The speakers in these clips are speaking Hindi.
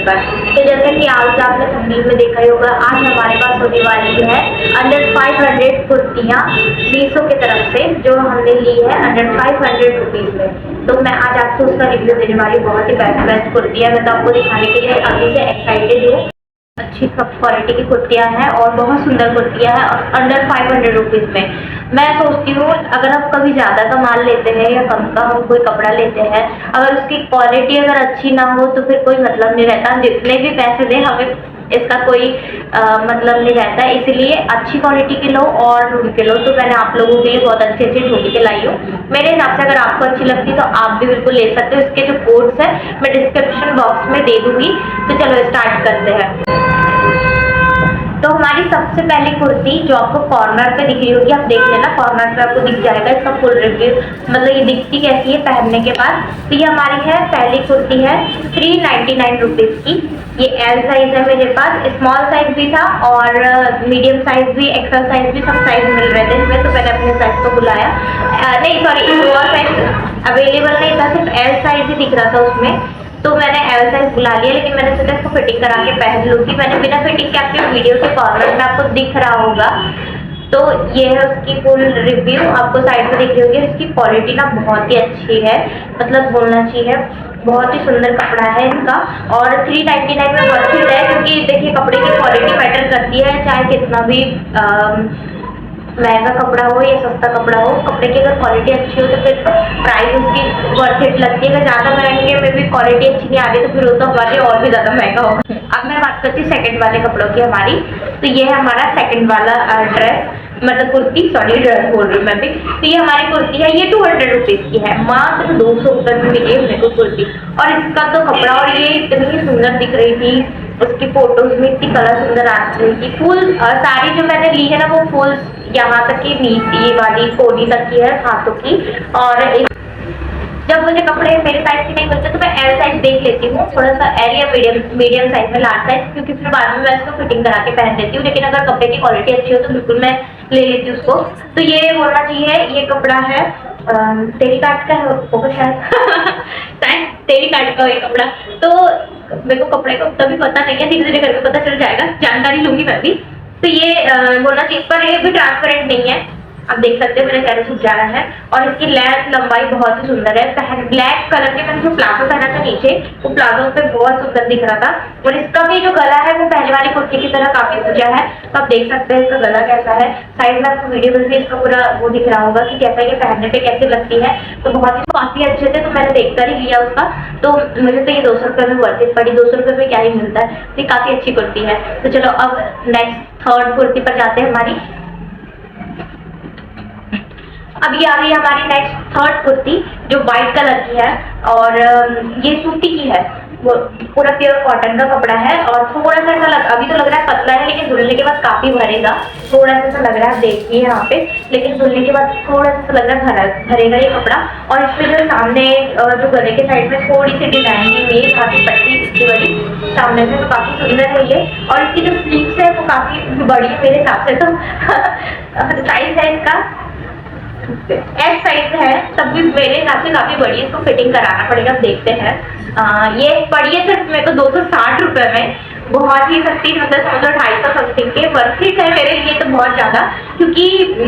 पर। तो जैसा कि आज आपने थंबनेल में देखा ही होगा, आज हमारे पास होने वाली है अंडर 500 कुर्तियाँ मीशो की तरफ से, जो हमने ली है अंडर 500 रुपीज़ में। तो मैं आज आपको उसका रिव्यू देने वाली, बहुत ही बेस्ट बेस्ट कुर्तियाँ मैं तो आपको दिखाने के लिए अभी से एक्साइटेड हूँ। अच्छी क्वालिटी की कुर्तियाँ हैं और बहुत सुंदर कुर्तियाँ हैं और अंडर 500 रुपीज़ में। मैं सोचती हूँ अगर आप कभी ज़्यादा का माल लेते हैं या कम का हम कोई कपड़ा लेते हैं, अगर उसकी क्वालिटी अगर अच्छी ना हो तो फिर कोई मतलब नहीं रहता, जितने भी पैसे दें हमें इसका कोई मतलब नहीं रहता। इसलिए अच्छी क्वालिटी के लो और ढूंढ के लो। तो मैंने आप लोगों के लिए बहुत अच्छी अच्छी ढूंढ के लाई हूँ। मेरे हिसाब से अगर आपको अच्छी लगती है तो आप भी बिल्कुल ले सकते हो। इसके जो कोड्स हैं मैं डिस्क्रिप्शन बॉक्स में दे दूंगी। तो चलो स्टार्ट करते हैं। तो हमारी सबसे पहली कुर्ती जो आपको कॉर्नर पे दिख रही होगी, आप देख लेना कॉर्नर पे आपको दिख जाएगा इसका फुल रिव्यू, मतलब ये दिखती कैसी है पहनने के बाद। तो ये हमारी है पहली कुर्ती है 399 रुपीज़ की। ये एल साइज है मेरे पास, स्मॉल साइज भी था और मीडियम साइज भी, एक्सेल साइज भी, सब साइज मिल रहे थे इसमें। तो मैंने अपने साइज को बुलाया, नहीं सॉरी, स्मॉल साइज अवेलेबल नहीं था, सिर्फ एल साइज ही दिख रहा था उसमें। तो मैंने एल साइज बुला लिया, लेकिन मैंने सोचा इसको फिटिंग करा के पहन लूँगी। मैंने बिना फिटिंग के आपके वीडियो के कॉर्नर में आपको दिख रहा होगा। तो ये है उसकी फुल रिव्यू, आपको साइड में दिख रही होगी। इसकी क्वालिटी ना बहुत ही अच्छी है, मतलब बोलना चाहिए बहुत ही सुंदर कपड़ा है इसका। और 399 में वर्थ इट है, क्योंकि देखिए कपड़े की क्वालिटी मैटर करती है, चाहे कितना भी महंगा कपड़ा हो या सस्ता कपड़ा हो। कपड़े की अगर क्वालिटी अच्छी हो तो फिर प्राइस उसकी वर्थ इट लगती है। अगर ज़्यादा महंगे में भी क्वालिटी अच्छी नहीं आ रही तो फिर वो तो हमारे और भी ज़्यादा महंगा होगा। अब मैं बात करती हूँ सेकंड वाले कपड़ों की हमारी। तो ये है हमारा सेकंड वाला ड्रेस, मतलब कुर्ती, सॉरी ड्रेस बोल रही हूँ मैं भी। तो ये हमारी कुर्ती है, ये 200 रुपीज़ की है, मात्र 200 रुपये में मिली है मेरे को कुर्ती। और इसका तो कपड़ा, और ये इतनी सुंदर दिख रही थी, उसकी फोटोज में इतनी कलर सुंदर आ रही थी। फुल साड़ी जो मैंने ली है ना वो फुल यहाँ तक की नीचे वाली कोनी तक की है, हाथों की। और जब मुझे कपड़े मेरे साइज के नहीं मिलते तो मैं एल साइज देख लेती हूँ, थोड़ा सा एल या मीडियम साइज में, लार्ज साइज, क्योंकि फिर बाद में मैं इसको फिटिंग करा के पहन लेती हूँ। लेकिन अगर कपड़े की क्वालिटी अच्छी हो तो बिल्कुल मैं ले लेती हूँ उसको। तो ये होना चाहिए, ये कपड़ा है तेरी काट का होगा शायद तेरी काट का हो ये कपड़ा। तो मेरे को कपड़े का तभी पता नहीं है, धीरे धीरे करके पता चल जाएगा, जानकारी लूंगी मैं भी। तो ये होना चाहिए, पर ये भी ट्रांसपेरेंट नहीं है, आप देख सकते हो मेरे चेहरे सूख जा रहा है। और इसकी लेंथ लंबाई बहुत ही सुंदर है। ब्लैक कलर के मैंने जो प्लाजो पहना था नीचे, वो प्लाजो पे बहुत सुंदर दिख रहा था। और इसका भी जो गला है वो पहले वाली कुर्ती की तरह काफी ऊंचा है। तो आप देख सकते हैं इसका गला कैसा है। साइड में आपको वीडियो में भी इसका पूरा वो दिख रहा होगा कि कैसा ये पहनने पे कैसे लगती है। तो बहुत ही काफी अच्छे थे, तो मैंने देखकर ही लिया उसका। तो मुझे तो ये 200 रुपये में वर्थ इट पड़ी। 200 रुपये में क्या ही मिलता है, तो ये काफी अच्छी कुर्ती है। तो चलो अब नेक्स्ट थर्ड कुर्ती पर जाते हैं हमारी। अब ये आ रही है हमारी नेक्स्ट थर्ड कुर्ती, जो व्हाइट कलर की है और ये सूती की है, वो पूरा प्योर कॉटन का कपड़ा है। और थोड़ा सा ऐसा अभी तो लग रहा है पतला है, लेकिन धुलने के बाद काफी भरेगा। थोड़ा सा ऐसा लग रहा है, देखिए यहाँ पे, लेकिन धुलने के बाद थोड़ा सा लग रहा है भरेगा ये कपड़ा। और इसमें जो सामने जो गले के साइड में थोड़ी सी डिजाइन की हुई है, काफी पट्टी इसकी बड़ी सामने से, तो काफी सुंदर है ये। और इसकी जो स्लीव्स है वो काफी बड़ी है मेरे हिसाब से। तो साइज है इसका एस साइज है, तब भी मेरे हिसाब से काफी बड़ी है, इसको फिटिंग कराना पड़ेगा, देखते हैं। ये पड़ी है सिर्फ मेरे को 260 रुपये में, बहुत ही सस्ती, मतलब समझ लो 250 समथिंग के। वर्थ इट है मेरे लिए तो बहुत ज्यादा, क्योंकि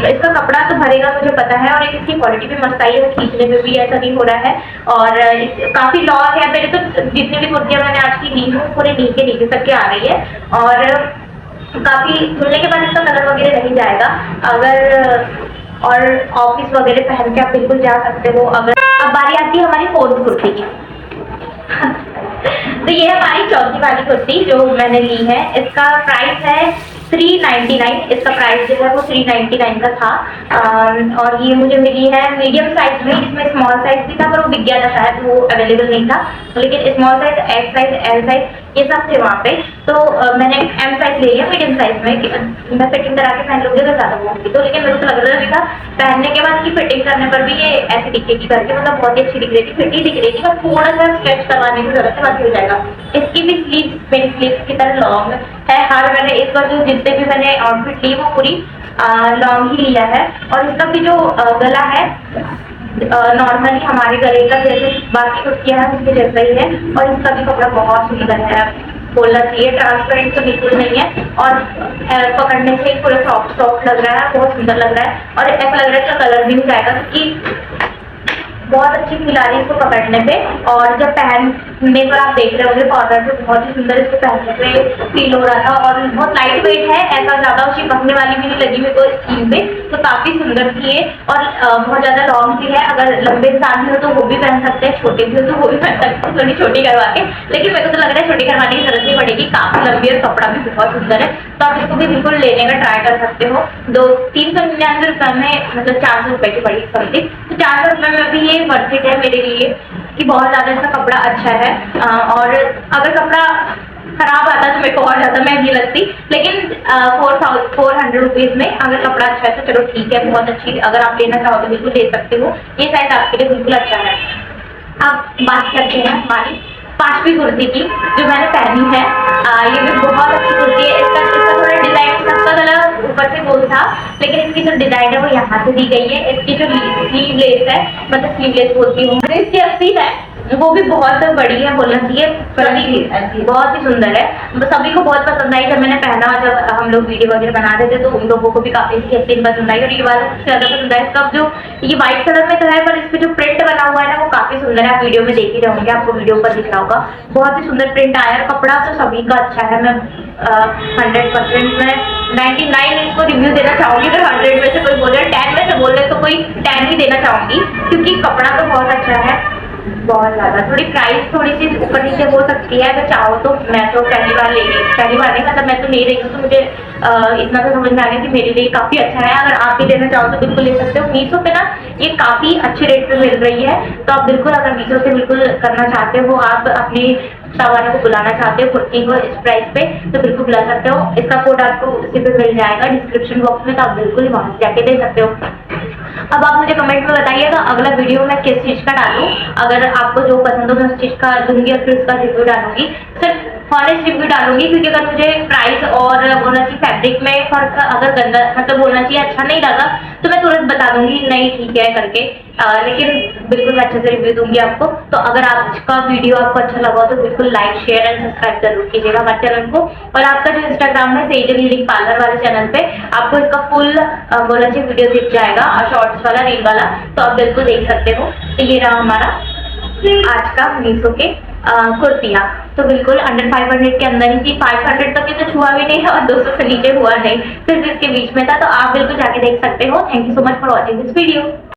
इसका कपड़ा तो भरेगा मुझे पता है, और इसकी क्वालिटी भी मस्त आई है, खींचने में भी ऐसा नहीं हो रहा है। और काफी लॉन्ग है, मेरे तो जितनी भी कुर्तियां मैंने आज की ली हूँ पूरे नी के नीचे तक के आ रही है। और काफी धुलने के बाद इसका कलर वगैरह नहीं जाएगा। अगर और ऑफिस वगैरह पहन के आप बिल्कुल जा सकते हो। अगर अब बारी आती है हमारी फोर्थ कुर्ती की। तो ये हमारी चौथी वाली कुर्ती जो मैंने ली है, इसका प्राइस है 399। इसका प्राइस जो है वो 399 का था। और ये मुझे मिली है मीडियम साइज में, इसमें स्मॉल साइज भी था पर वो बिक गया था शायद, वो अवेलेबल नहीं था। लेकिन small size, x size, L size ये सब थे वहाँ पे। तो मैंने एम साइज ले लिया मीडियम साइज में। मैं फिटिंग करा के पहन लूँगी अगर ज़्यादा वो होगी तो। लेकिन मेरे को लग रहा था पहनने के बाद की फिटिंग करने पर भी ये ऐसी दिखेगी करके, मतलब बहुत ही अच्छी दिख रही थी, फिट ही दिख रही थी, बस थोड़ा सा स्ट्रेच करवाने की जरूरत है, बाकी हो जाएगा। इसकी भी स्लीव मेरी स्लीव की तरह लॉन्ग है। हर मैंने इस बार जो जितने भी मैंने आउटफिट ली वो पूरी लॉन्ग ही लिया है। और इसका भी जो गला है नॉर्मली हमारे गले का जैसे बाकी कुर्तियाँ हैं उसके जैसा ही है, और इसका भी कपड़ा बहुत सुंदर है, बोलना चाहिए। ट्रांसपेरेंट तो बिल्कुल नहीं है, और पकड़ने से पूरा सॉफ्ट सॉफ्ट लग रहा है, बहुत सुंदर लग रहा है, और ऐसा लग रहा है इसका कलर भी नहीं जाएगा, क्योंकि बहुत अच्छी फील आ रही है इसको पकड़ने पे। और जब पहनने पर आप देख रहे होंगे कॉर्नर पे, बहुत ही सुंदर इसको पहनने पे फील हो रहा था, और बहुत लाइट वेट है, ऐसा ज़्यादा चिपकने वाली भी नहीं लगी मेरे को स्किन पे, तो काफ़ी सुंदर थी ये। और बहुत ज़्यादा लॉन्ग भी है, अगर लंबे इंसान भी हो तो वो भी पहन सकते हैं, छोटे भी हो तो वो भी पहन सकते हैं, थोड़ी छोटी करवा के। लेकिन मेरे को तो लग रहा है छोटी करवाने की जरूरत नहीं पड़ेगी, काफ़ी लंबी और कपड़ा भी बहुत सुंदर है, तो आप इसको भी बिल्कुल लेने का ट्राई कर सकते हो। 399 में, मतलब 400 रुपये की पड़ी समथिंग, तो 400 रुपये में भी ये वर्थ इट है मेरे लिए, कि बहुत ज़्यादा इसका कपड़ा अच्छा है। और अगर कपड़ा खराब आता तो मेरे को और ज़्यादा महंगी लगती, लेकिन 400 रुपीज़ में अगर कपड़ा अच्छा है तो चलो ठीक है, बहुत अच्छी। अगर आप लेना चाहो तो बिल्कुल ले सकते हो, ये साइज आपके लिए बिल्कुल अच्छा है। अब बात करते हैं हमारी 5वीं कुर्ती की, जो मैंने पहनी है। ये भी बहुत अच्छी कुर्ती है। इसका थोड़ा डिजाइन, सबका गला ऊपर से गोल था, लेकिन इसकी जो डिजाइन है वो यहाँ से दी गई है। इसकी जो स्लीवलेस है, मतलब स्लीवलेस बोलती हूँ, इसकी अस्तीन है वो भी बहुत बड़ी है, बोलना चाहिए, बहुत ही सुंदर है। सभी को बहुत पसंद आई जब मैंने पहना, जब हम लोग वीडियो वगैरह बना रहे थे तो उन लोगों को भी काफी इसकी अस्तीन पसंद आई, और ये वाला सबसे ज्यादा पसंद आया। इसका जो ये व्हाइट कलर में तो है, पर इस पे जो प्रिंट बना हुआ है ना वो काफी सुंदर है। आप वीडियो में देख ही रहे होंगे, आपको वीडियो पर दिख रहा होगा, बहुत ही सुंदर प्रिंट आया है। कपड़ा तो सभी का अच्छा है। मैं 100% में 99 इसको रिव्यू देना चाहूंगी। अगर 100 में से कोई बोले, 10 में से बोले तो कोई 10 ही देना चाहूंगी, क्योंकि कपड़ा तो बहुत अच्छा है, बहुत ज़्यादा। थोड़ी प्राइस थोड़ी सी ऊपर नीचे हो सकती है, अगर चाहो तो। मैं तो पहली बार नहीं, मतलब मैं तो ले रही हूँ, तो मुझे इतना तो समझ में आ गया कि मेरे लिए काफ़ी अच्छा है। अगर आप भी लेना चाहो तो बिल्कुल ले सकते हो। मीशो पे ना ये काफ़ी अच्छे रेट पे मिल रही है, तो आप बिल्कुल, अगर मीशो से बिल्कुल करना चाहते हो, आप अपनी सावाने को बुलाना चाहते हो कुर्ती को इस प्राइस पे, तो बिल्कुल बुला सकते हो। इसका कोड आपको उसी पे मिल जाएगा डिस्क्रिप्शन बॉक्स में, तो आप बिल्कुल वहाँ से जाके दे सकते हो। अब आप मुझे कमेंट में बताइएगा अगला वीडियो मैं किस चीज़ का डालूं। अगर आपको जो पसंद हो मैं उस चीज़ का दूंगी, और फिर उसका रिव्यू डालूंगी। सिर्फ फॉरेस्ट रिव्यू डालूंगी, क्योंकि अगर मुझे प्राइस और बोलना चाहिए फैब्रिक में फर्क, अगर गंदा, मतलब बोलना चाहिए अच्छा नहीं लगा, तो मैं तुरंत बता दूंगी नहीं ठीक है करके। लेकिन बिल्कुल मैं अच्छे से रिव्यू दूंगी आपको। तो अगर आपका वीडियो आपको अच्छा लगा तो बिल्कुल लाइक, शेयर एंड सब्सक्राइब जरूर कीजिएगा हमारे चैनल को। और आपका जो इंस्टाग्राम है सेजल हीलिंग पार्लर वाले चैनल पे आपको इसका फुल बोलना चाहिए वीडियो दिख जाएगा, शॉर्ट्स वाला, रील वाला, तो आप बिल्कुल देख सकते हो। तो ये रहा हमारा आज का मीशो के कुर्तियाँ। तो बिल्कुल अंडर 500 के अंदर ही थी, 500 तक तो छुआ भी नहीं है और 200 से नीचे हुआ नहीं, सिर्फ इसके बीच में था। तो आप बिल्कुल जाके देख सकते हो। Thank you so much for watching this video.